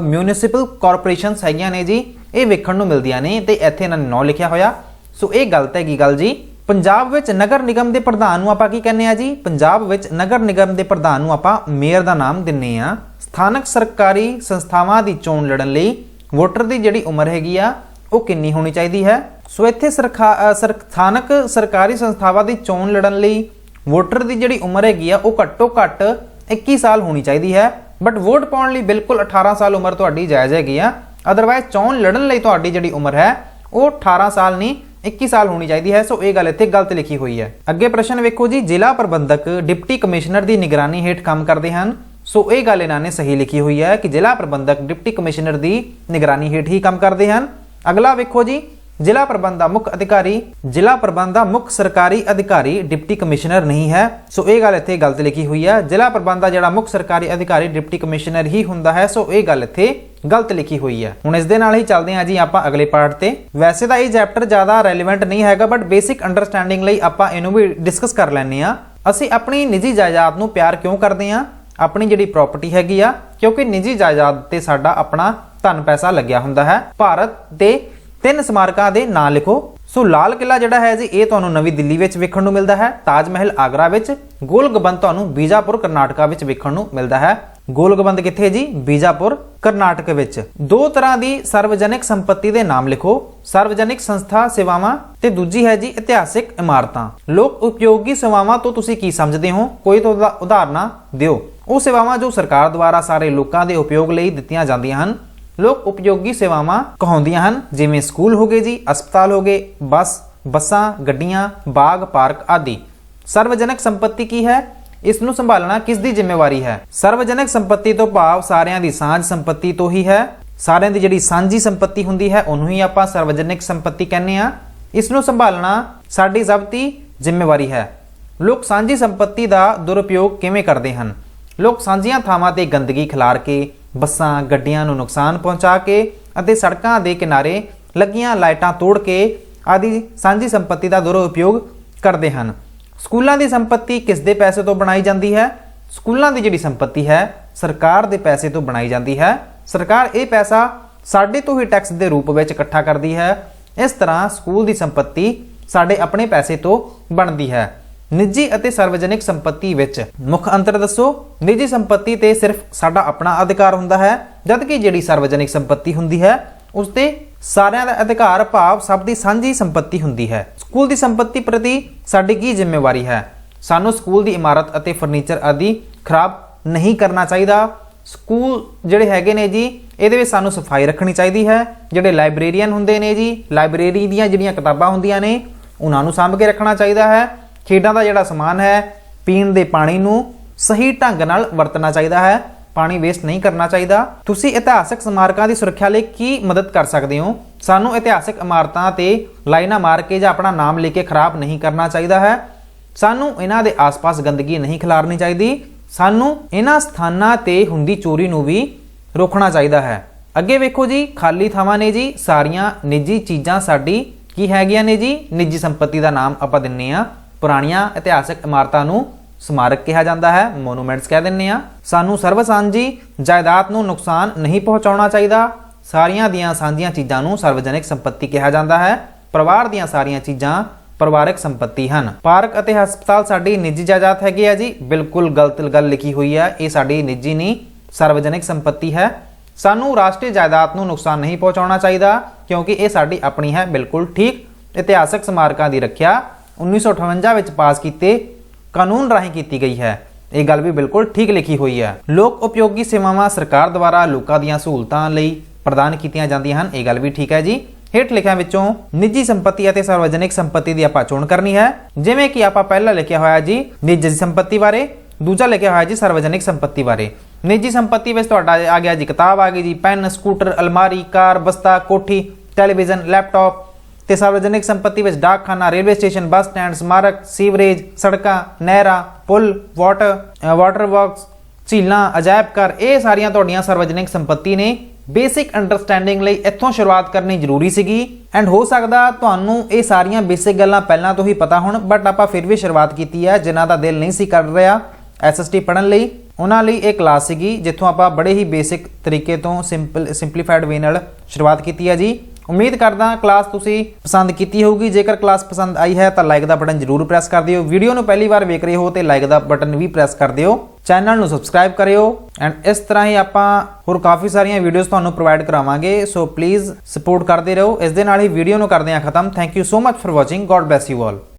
ਮਿਊਨਿਸਿਪਲ ਕਾਰਪੋਰੇਸ਼ਨਸ ਹੈਗੀਆਂ ਨੇ ਜੀ, ਇਹ ਵੇਖਣ ਨੂੰ ਮਿਲਦੀਆਂ ਨੇ ਤੇ ਇੱਥੇ ਇਹਨਾਂ ਨੇ ਨਾਂ ਲਿਖਿਆ ਹੋਇਆ। ਸੋ ਇਹ ਗਲਤ ਹੈਗੀ ਗੱਲ ਜੀ। ਪੰਜਾਬ ਵਿੱਚ ਨਗਰ ਨਿਗਮ ਦੇ ਪ੍ਰਧਾਨ ਨੂੰ ਆਪਾਂ ਕੀ ਕਹਿੰਦੇ ਆ ਜੀ? ਪੰਜਾਬ ਵਿੱਚ ਨਗਰ ਨਿਗਮ ਦੇ ਪ੍ਰਧਾਨ ਨੂੰ ਆਪਾਂ ਮੇਅਰ ਦਾ ਨਾਮ ਦਿੰਨੇ ਆ। ਸਥਾਨਕ ਸਰਕਾਰੀ ਸੰਸਥਾਵਾਂ ਦੀ ਚੋਣ ਲੜਨ ਲਈ ਵੋਟਰ ਦੀ ਜਿਹੜੀ ਉਮਰ ਹੈਗੀ ਆ ਉਹ ਕਿੰਨੀ ਹੋਣੀ ਚਾਹੀਦੀ ਹੈ? ਸੋ ਇੱਥੇ ਸਥਾਨਕ ਸਰਕਾਰੀ ਸੰਸਥਾਵਾਂ ਦੀ ਚੋਣ ਲੜਨ ਲਈ ਵੋਟਰ ਦੀ ਜਿਹੜੀ ਉਮਰ ਹੈਗੀ ਆ ਉਹ ਘੱਟੋ ਘੱਟ 21 ਸਾਲ ਹੋਣੀ ਚਾਹੀਦੀ ਹੈ। ਬਟ ਵੋਟ ਪਾਉਣ ਲਈ ਬਿਲਕੁਲ 18 ਸਾਲ ਉਮਰ ਤੁਹਾਡੀ ਜਾਇਜ਼ ਹੈਗੀ ਆ। ਅਦਰਵਾਈਜ਼ ਚੋਣ ਲੜਨ ਲਈ ਤੁਹਾਡੀ ਜਿਹੜੀ ਉਮਰ ਹੈ ਉਹ 18 ਸਾਲ ਨਹੀਂ 21 ਸਾਲ ਹੋਣੀ ਚਾਹੀਦੀ ਹੈ। ਸੋ ਇਹ ਗੱਲ ਇੱਥੇ ਗਲਤ ਲਿਖੀ ਹੋਈ ਹੈ। ਅੱਗੇ ਪ੍ਰਸ਼ਨ ਵੇਖੋ ਜੀ, ਜ਼ਿਲ੍ਹਾ ਪ੍ਰਬੰਧਕ ਡਿਪਟੀ ਕਮਿਸ਼ਨਰ ਦੀ ਨਿਗਰਾਨੀ ਹੇਠ ਕੰਮ ਕਰਦੇ ਹਨ। ਸੋ ਇਹ ਗੱਲ ਇਹਨਾਂ ਨੇ ਸਹੀ ਲਿਖੀ ਹੋਈ ਹੈ ਕਿ ਜ਼ਿਲ੍ਹਾ ਪ੍ਰਬੰਧਕ ਡਿਪਟੀ ਕਮਿਸ਼ਨਰ ਦੀ ਨਿਗਰਾਨੀ ਹੇਠ ਹੀ ਕੰਮ ਕਰਦੇ ਹਨ। ਅਗਲਾ ਵੇਖੋ ਜੀ, ਜ਼ਿਲ੍ਹਾ ਪ੍ਰਬੰਧ ਦਾ ਮੁੱਖ ਸਰਕਾਰੀ ਅਧਿਕਾਰੀ ਡਿਪਟੀ ਕਮਿਸ਼ਨਰ ਨਹੀਂ ਹੈ। ਸੋ ਇਹ ਗੱਲ ਇੱਥੇ ਗਲਤ ਲਿਖੀ ਹੋਈ ਹੈ। ਜ਼ਿਲ੍ਹਾ ਪ੍ਰਬੰਧ ਦਾ ਜਿਹੜਾ ਮੁੱਖ ਸਰਕਾਰੀ ਅਧਿਕਾਰੀ ਡਿਪਟੀ ਕਮਿਸ਼ਨਰ ਹੀ ਹੁੰਦਾ ਹੈ। ਸੋ ਇਹ ਗੱਲ ਇੱਥੇ ਗਲਤ ਲਿਖੀ ਹੋਈ ਹੈ। ਹੁਣ ਇਸ ਦੇ ਨਾਲ ਹੀ ਚੱਲਦੇ ਹਾਂ ਜੀ ਆਪਾਂ ਅਗਲੇ ਪਾਰਟ ਤੇ। ਵੈਸੇ ਤਾਂ ਇਹ ਚੈਪਟਰ ਜ਼ਿਆਦਾ ਰੈਲੇਵੈਂਟ ਨਹੀਂ ਹੈਗਾ, ਬਟ ਬੇਸਿਕ ਅੰਡਰਸਟੈਂਡਿੰਗ ਲਈ ਆਪਾਂ ਇਹਨੂੰ ਵੀ ਡਿਸਕਸ ਕਰ ਲੈਂਦੇ ਆ। ਅਸੀਂ ਆਪਣੀ ਨਿੱਜੀ ਜਾਇਦਾਦ ਨੂੰ ਪਿਆਰ ਕਿਉਂ ਕਰਦੇ ਆ? ਆਪਣੀ ਜਿਹੜੀ ਪ੍ਰਾਪਰਟੀ ਹੈਗੀ ਆ, ਕਿਉਂਕਿ ਨਿੱਜੀ ਜਾਇਦਾਦ ਤੇ ਸਾਡਾ ਆਪਣਾ ਧਨ ਪੈਸਾ ਲੱਗਿਆ ਹੁੰਦਾ ਹੈ। ਭਾਰਤ ਦੇ 3 ਸਮਾਰਕਾਂ ਦੇ ਨਾਂ ਲਿਖੋ। ਸੋ ਲਾਲ ਕਿਲਾ ਜਿਹੜਾ ਹੈ ਜੀ, ਇਹ ਤੁਹਾਨੂੰ ਨਵੀਂ ਦਿੱਲੀ ਵਿੱਚ ਵੇਖਣ ਨੂੰ ਮਿਲਦਾ ਹੈ। ਤਾਜ ਮਹਿਲ ਆਗਰਾ ਵਿੱਚ। ਗੋਲ ਗੁੰਬਦ ਤੁਹਾਨੂੰ ਬੀਜਾਪੁਰ ਕਰਨਾਟਕਾ ਵਿੱਚ ਵੇਖਣ ਨੂੰ ਮਿਲਦਾ ਹੈ। ਗੋਲ ਗੁੰਬਦ ਕਿੱਥੇ ਜੀ? ਬੀਜਾਪੁਰ ਕਰਨਾਟਕ ਵਿੱਚ। 2 ਤਰ੍ਹਾਂ ਦੀ ਸਾਰਵਜਨਿਕ ਸੰਪत्ति ਦੇ ਨਾਮ ਲਿਖੋ। ਸਾਰਵਜਨਿਕ ਸੰਸਥਾ ਸੇਵਾਵਾਂ ਤੇ ਦੂਜੀ ਹੈ ਜੀ ਇਤਿਹਾਸਿਕ ਇਮਾਰਤਾਂ। ਲੋਕ ਉਪਯੋਗੀ ਸੇਵਾਵਾਂ ਤੋਂ ਤੁਸੀਂ ਕੀ ਸਮਝਦੇ ਹੋ? ਕੋਈ ਤਾਂ ਉਦਾਹਰਨਾਂ ਦਿਓ। ਉਹ ਸੇਵਾਵਾਂ ਜੋ ਸਰਕਾਰ ਦੁਆਰਾ ਸਾਰੇ ਲੋਕਾਂ ਦੇ ਉਪਯੋਗ ਲਈ ਦਿੱਤੀਆਂ ਜਾਂਦੀਆਂ ਹਨ ਲੋਕ ਉਪਯੋਗੀ ਸੇਵਾਵਾਂ ਕਹਾਉਂਦੀਆਂ ਹਨ, ਜਿਵੇਂ ਸਕੂਲ ਹੋ ਗਏ ਜੀ, ਹਸਪਤਾਲ ਹੋ ਗਏ, ਬੱਸਾਂ, ਗੱਡੀਆਂ, ਬਾਗ, ਪਾਰਕ ਆਦਿ। ਸਾਰਵਜਨਿਕ ਸੰਪत्ति ਕੀ ਹੈ? ਇਸ ਨੂੰ ਸੰਭਾਲਣਾ ਕਿਸ ਦੀ ਜ਼ਿੰਮੇਵਾਰੀ ਹੈ? ਸਾਰਵਜਨਿਕ ਸੰਪत्ति ਤੋਂ ਭਾਵ ਸਾਰਿਆਂ ਦੀ ਸਾਂਝ ਸੰਪत्ति ਤੋਂ ਹੀ ਹੈ। ਸਾਰਿਆਂ ਦੀ ਜਿਹੜੀ ਸਾਂਝੀ ਸੰਪत्ति ਹੁੰਦੀ ਹੈ ਉਹਨੂੰ ਹੀ ਆਪਾਂ ਸਾਰਵਜਨਿਕ ਸੰਪत्ति ਕਹਿੰਦੇ ਆ। ਇਸ ਨੂੰ ਸੰਭਾਲਣਾ ਸਾਡੀ ਸਭ ਦੀ ਜ਼ਿੰਮੇਵਾਰੀ ਹੈ। ਲੋਕ ਸਾਂਝੀ ਸੰਪत्ति ਦਾ ਦੁਰਉਪਯੋਗ ਕਿਵੇਂ ਕਰਦੇ ਹਨ? ਲੋਕ ਸਾਂਝੀਆਂ ਥਾਵਾਂ ਤੇ ਗੰਦਗੀ ਖਿਲਾਰ ਕੇ, ਬੱਸਾਂ, ਗੱਡੀਆਂ ਨੂੰ ਨੁਕਸਾਨ ਪਹੁੰਚਾ ਕੇ ਅਤੇ ਸੜਕਾਂ ਦੇ ਕਿਨਾਰੇ ਲੱਗੀਆਂ ਲਾਈਟਾਂ ਤੋੜ ਕੇ ਆਦਿ ਸਾਂਝੀ ਸੰਪत्ति ਦਾ ਦੁਰਉਪਯੋਗ ਕਰਦੇ ਹਨ। ਸਕੂਲਾਂ ਦੀ ਸੰਪत्ति ਕਿਸ ਦੇ ਪੈਸੇ ਤੋਂ ਬਣਾਈ ਜਾਂਦੀ ਹੈ? ਸਕੂਲਾਂ ਦੀ ਜਿਹੜੀ ਸੰਪत्ति ਹੈ ਸਰਕਾਰ ਦੇ ਪੈਸੇ ਤੋਂ ਬਣਾਈ ਜਾਂਦੀ ਹੈ। ਸਰਕਾਰ ਇਹ ਪੈਸਾ ਸਾਡੇ ਤੋਂ ਹੀ ਟੈਕਸ ਦੇ ਰੂਪ ਵਿੱਚ ਇਕੱਠਾ ਕਰਦੀ ਹੈ। ਇਸ ਤਰ੍ਹਾਂ ਸਕੂਲ ਦੀ ਸੰਪत्ति ਸਾਡੇ ਆਪਣੇ ਪੈਸੇ ਤੋਂ ਬਣਦੀ ਹੈ। ਨਿੱਜੀ ਅਤੇ ਸਾਰਵਜਨਿਕ ਸੰਪत्ति ਵਿੱਚ ਮੁੱਖ ਅੰਤਰ ਦੱਸੋ। ਨਿੱਜੀ ਸੰਪत्ति ਤੇ ਸਿਰਫ ਸਾਡਾ ਆਪਣਾ ਅਧਿਕਾਰ ਹੁੰਦਾ ਹੈ, ਜਦਕਿ ਜਿਹੜੀ ਸਾਰਵਜਨਿਕ ਸੰਪत्ति ਹੁੰਦੀ ਹੈ ਉਸ ਤੇ ਸਾਰਿਆਂ ਦਾ ਅਧਿਕਾਰ ਭਾਵ ਸਭ ਦੀ ਸਾਂਝੀ ਸੰਪत्ति ਹੁੰਦੀ ਹੈ। ਸਕੂਲ ਦੀ ਸੰਪत्ति ਪ੍ਰਤੀ ਸਾਡੀ ਕੀ ਜ਼ਿੰਮੇਵਾਰੀ ਹੈ? ਸਾਨੂੰ ਸਕੂਲ ਦੀ ਇਮਾਰਤ ਅਤੇ ਫਰਨੀਚਰ ਆਦਿ ਖਰਾਬ ਨਹੀਂ ਕਰਨਾ ਚਾਹੀਦਾ। ਸਕੂਲ ਜਿਹੜੇ ਹੈਗੇ ਨੇ ਜੀ ਇਹਦੇ ਵਿੱਚ ਸਾਨੂੰ ਸਫਾਈ ਰੱਖਣੀ ਚਾਹੀਦੀ ਹੈ। ਜਿਹੜੇ ਲਾਇਬ੍ਰੇਰੀਅਨ ਹੁੰਦੇ ਨੇ ਜੀ, ਲਾਇਬ੍ਰੇਰੀ ਦੀਆਂ ਜਿਹੜੀਆਂ ਕਿਤਾਬਾਂ ਹੁੰਦੀਆਂ ਨੇ ਉਹਨਾਂ ਨੂੰ ਸਾਂਭ ਕੇ ਰੱਖਣਾ ਚਾਹੀਦਾ ਹੈ। ਖੇਡਾਂ ਦਾ ਜਿਹੜਾ ਸਮਾਨ ਹੈ, ਪੀਣ ਦੇ ਪਾਣੀ ਨੂੰ ਸਹੀ ਢੰਗ ਨਾਲ ਵਰਤਣਾ ਚਾਹੀਦਾ ਹੈ। ਪਾਣੀ ਵੇਸਟ ਨਹੀਂ ਕਰਨਾ ਚਾਹੀਦਾ। ਤੁਸੀਂ ਇਤਿਹਾਸਕ ਸਮਾਰਕਾਂ ਦੀ ਸੁਰੱਖਿਆ ਲਈ ਕੀ ਮਦਦ ਕਰ ਸਕਦੇ ਹੋ? ਸਾਨੂੰ ਇਤਿਹਾਸਕ ਇਮਾਰਤਾਂ ਤੇ ਲਾਈਨਾਂ ਮਾਰ ਕੇ ਜਾਂ ਆਪਣਾ ਨਾਮ ਲੈ ਕੇ ਖਰਾਬ ਨਹੀਂ ਕਰਨਾ ਚਾਹੀਦਾ ਹੈ। ਸਾਨੂੰ ਇਹਨਾਂ ਦੇ ਆਸ-ਪਾਸ ਗੰਦਗੀ ਨਹੀਂ ਖਿਲਾਰਨੀ ਚਾਹੀਦੀ। ਸਾਨੂੰ ਇਹਨਾਂ ਸਥਾਨਾਂ ਤੇ ਹੁੰਦੀ ਚੋਰੀ ਨੂੰ ਵੀ ਰੋਕਣਾ ਚਾਹੀਦਾ ਹੈ। ਅੱਗੇ ਵੇਖੋ ਜੀ, ਖਾਲੀ ਥਾਵਾਂ ਨੇ ਜੀ, ਸਾਰੀਆਂ ਨਿੱਜੀ ਚੀਜ਼ਾਂ ਸਾਡੀ ਕੀ ਹੈਗੀਆਂ ਨੇ ਜੀ? ਨਿੱਜੀ ਸੰਪत्ति ਦਾ ਨਾਮ ਆਪਾਂ ਦਿੰਨੇ ਆ ਪੁਰਾਣੀਆਂ ਇਤਿਹਾਸਕ ਇਮਾਰਤਾਂ ਨੂੰ ਸਮਾਰਕ ਕਿਹਾ ਜਾਂਦਾ ਹੈ, ਮੋਨੂਮੈਂਟਸ ਕਹਿ ਦਿੰਨੇ ਆ। ਸਾਨੂੰ ਸਰਵਸਾਂਝੀ ਜਾਇਦਾਦ ਨੂੰ ਨੁਕਸਾਨ ਨਹੀਂ ਪਹੁੰਚਾਉਣਾ ਚਾਹੀਦਾ। ਸਾਰੀਆਂ ਦੀਆਂ ਸਾਂਝੀਆਂ ਚੀਜ਼ਾਂ ਨੂੰ ਸਾਰਵਜਨਿਕ ਸੰਪत्ति ਕਿਹਾ ਜਾਂਦਾ ਹੈ। ਪਰਿਵਾਰ ਦੀਆਂ ਸਾਰੀਆਂ ਚੀਜ਼ਾਂ ਪਰਿਵਾਰਕ ਸੰਪत्ति ਹਨ। ਪਾਰਕ ਅਤੇ ਹਸਪਤਾਲ ਸਾਡੀ ਨਿੱਜੀ ਜਾਇਦਾਦ ਹੈਗੀ ਆ ਜੀ, ਬਿਲਕੁਲ ਗਲਤ ਗੱਲ ਲਿਖੀ ਹੋਈ ਹੈ। ਇਹ ਸਾਡੀ ਨਿੱਜੀ ਨਹੀਂ ਸਾਰਵਜਨਿਕ ਸੰਪत्ति ਹੈ। ਸਾਨੂੰ ਰਾਸ਼ਟਰੀ ਜਾਇਦਾਦ ਨੂੰ ਨੁਕਸਾਨ ਨਹੀਂ ਪਹੁੰਚਾਉਣਾ ਚਾਹੀਦਾ ਕਿਉਂਕਿ ਇਹ ਸਾਡੀ ਆਪਣੀ ਹੈ, ਬਿਲਕੁਲ ਠੀਕ। ਇਤਿਹਾਸਕ ਸਮਾਰਕਾਂ ਦੀ ਰੱਖਿਆ 1958 ਵਿੱਚ ਪਾਸ ਕੀਤੇ ਕਾਨੂੰਨ ਰਾਹੀਂ ਕੀਤੀ ਗਈ ਹੈ। ਇਹ ਗੱਲ ਵੀ ਬਿਲਕੁਲ ਠੀਕ ਲਿਖੀ ਹੋਈ ਹੈ। ਲੋਕ ਉਪਯੋਗੀ ਸੇਵਾਵਾਂ ਸਰਕਾਰ ਦੁਆਰਾ ਲੋਕਾਂ ਦੀਆਂ ਸਹੂਲਤਾਂ ਲਈ ਪ੍ਰਦਾਨ ਕੀਤੀਆਂ ਜਾਂਦੀਆਂ ਹਨ। ਇਹ ਗੱਲ ਵੀ ਠੀਕ ਹੈ ਜੀ। ਹੇਠ ਲਿਖਿਆਂ ਵਿੱਚੋਂ ਨਿੱਜੀ ਸੰਪत्ति ਅਤੇ ਸਾਰਵਜਨਿਕ ਸੰਪत्ति ਦੀ ਆਪਾਂ ਚੋਣ ਕਰਨੀ ਹੈ। ਜਿਵੇਂ ਕਿ ਆਪਾਂ ਪਹਿਲਾਂ ਲਿਖਿਆ ਹੋਇਆ ਜੀ ਨਿੱਜੀ ਸੰਪत्ति ਬਾਰੇ, ਦੂਜਾ ਲਿਖਿਆ ਹੋਇਆ ਜੀ ਸਾਰਵਜਨਿਕ ਸੰਪत्ति ਬਾਰੇ। ਨਿੱਜੀ ਸੰਪत्ति ਵਿੱਚ ਤੁਹਾਡਾ ਆ ਗਿਆ ਜੀ ਕਿਤਾਬ ਆ ਗਈ ਜੀ, ਪੈਨ, ਸਕੂਟਰ, ਅਲਮਾਰੀ, ਕਾਰ, ਬਸਤਾ, ਕੋਠੀ, ਟੈਲੀਵਿਜ਼ਨ, ਲੈਪਟਾਪ। ਤੇ ਸਾਰਵਜਨਿਕ ਸੰਪत्ति ਵਿੱਚ ਡਾਕਖਾਨਾ, ਰੇਲਵੇ ਸਟੇਸ਼ਨ, ਬੱਸ ਸਟੈਂਡ, ਸਮਾਰਕ, ਸੀਵਰੇਜ, ਸੜਕਾਂ, ਨਹਿਰਾਂ, ਪੁਲ, ਵਾਟਰ ਵਰਕਸ, ਝੀਲਾਂ, ਅਜਾਇਬ ਘਰ, ਇਹ ਸਾਰੀਆਂ ਤੁਹਾਡੀਆਂ ਸਾਰਵਜਨਿਕ ਸੰਪत्ति ਨੇ। ਬੇਸਿਕ ਅੰਡਰਸਟੈਂਡਿੰਗ ਲਈ ਇੱਥੋਂ ਸ਼ੁਰੂਆਤ ਕਰਨੀ ਜ਼ਰੂਰੀ ਸੀਗੀ ਐਂਡ ਹੋ ਸਕਦਾ ਤੁਹਾਨੂੰ ਇਹ ਸਾਰੀਆਂ ਬੇਸਿਕ ਗੱਲਾਂ ਪਹਿਲਾਂ ਤੋਂ ਹੀ ਪਤਾ ਹੋਣ, ਬਟ ਆਪਾਂ ਫਿਰ ਵੀ ਸ਼ੁਰੂਆਤ ਕੀਤੀ ਹੈ। ਜਿਨ੍ਹਾਂ ਦਾ ਦਿਲ ਨਹੀਂ ਸੀ ਕਰ ਰਿਹਾ SST ਪੜ੍ਹਨ ਲਈ, ਉਹਨਾਂ ਲਈ ਇਹ ਕਲਾਸ ਸੀਗੀ ਜਿੱਥੋਂ ਆਪਾਂ ਬੜੇ ਹੀ ਬੇਸਿਕ ਤਰੀਕੇ ਤੋਂ ਸਿੰਪਲੀਫਾਈਡ ਵੇ ਨਾਲ ਸ਼ੁਰੂਆਤ ਕੀਤੀ ਹੈ ਜੀ। ਉਮੀਦ ਕਰਦਾ ਕਲਾਸ ਤੁਸੀਂ ਪਸੰਦ ਕੀਤੀ ਹੋਊਗੀ। ਜੇਕਰ ਕਲਾਸ ਪਸੰਦ ਆਈ ਹੈ ਤਾਂ ਲਾਈਕ ਦਾ ਬਟਨ ਜ਼ਰੂਰ ਪ੍ਰੈਸ ਕਰ ਦਿਓ। ਵੀਡੀਓ ਨੂੰ ਪਹਿਲੀ ਵਾਰ ਵੇਖ ਰਹੇ ਹੋ ਤੇ ਲਾਈਕ ਦਾ ਬਟਨ ਵੀ ਪ੍ਰੈਸ ਕਰ ਦਿਓ। ਚੈਨਲ ਨੂੰ ਸਬਸਕ੍ਰਾਈਬ ਕਰਿਓ ਐਂਡ ਇਸ ਤਰ੍ਹਾਂ ਹੀ ਆਪਾਂ ਹੋਰ ਕਾਫੀ ਸਾਰੀਆਂ ਵੀਡੀਓਜ਼ ਤੁਹਾਨੂੰ ਪ੍ਰੋਵਾਈਡ ਕਰਾਵਾਂਗੇ। ਸੋ ਪਲੀਜ਼ ਸਪੋਰਟ ਕਰਦੇ ਰਹੋ। ਇਸ ਦੇ ਨਾਲ ਹੀ ਵੀਡੀਓ ਨੂੰ ਕਰਦੇ ਹਾਂ ਖਤਮ। Thank you so much for watching. God bless you all.